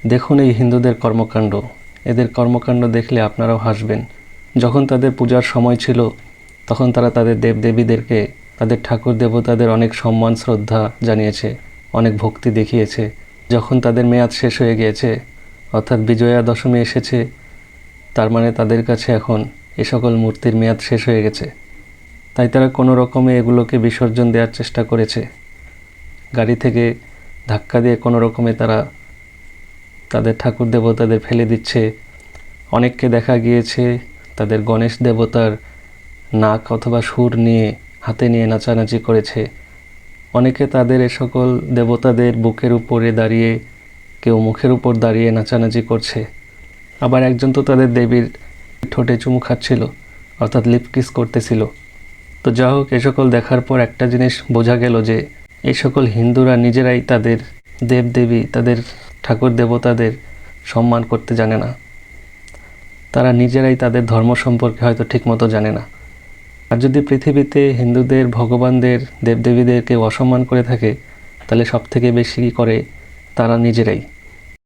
দেখুন এই হিন্দুদের কর্মকাণ্ড। এদের কর্মকাণ্ড দেখলে আপনারাও হাসবেন। যখন তাদের পূজার সময় ছিল তখন তারা তাদের দেবদেবীদেরকে, তাদের ঠাকুর দেবতাদের অনেক সম্মান শ্রদ্ধা জানিয়েছে, অনেক ভক্তি দেখিয়েছে। যখন তাদের মেয়াদ শেষ হয়ে গিয়েছে, অর্থাৎ বিজয়া দশমী এসেছে, তার মানে তাদের কাছে এখন এ সকল মূর্তির মেয়াদ শেষ হয়ে গেছে। তাই তারা কোনো রকমে এগুলোকে বিসর্জন দেওয়ার চেষ্টা করেছে। গাড়ি থেকে ধাক্কা দিয়ে কোনো রকমে তারা তাদের ঠাকুর দেবতাদের ফেলে দিচ্ছে। অনেককে দেখা গিয়েছে তাদের গণেশ দেবতার নাক অথবা সুর নিয়ে হাতে নিয়ে নাচানাচি করেছে। অনেকে তাদের এ সকল দেবতাদের বুকের উপরে দাঁড়িয়ে, কেউ মুখের উপর দাঁড়িয়ে নাচানাচি করছে। আবার একজন তো তাদের দেবীর ঠোঁটে চুমু খাচ্ছিল, অর্থাৎ লিপ কিস করতেছিল। তো যা হোক, এ সকল দেখার পর একটা জিনিস বোঝা গেল যে এই সকল হিন্দুরা নিজেরাই তাদের দেবদেবী, তাদের ঠাকুর দেবতাদের সম্মান করতে জানে না। তারা নিজেরাই তাদের ধর্ম সম্পর্কে হয়তো ঠিকমতো জানে না। আর যদি পৃথিবীতে হিন্দুদের ভগবানদের, দেবদেবীদের কেউ অসম্মান করে থাকে, তাহলে সবথেকে বেশি করে তারা নিজেরাই।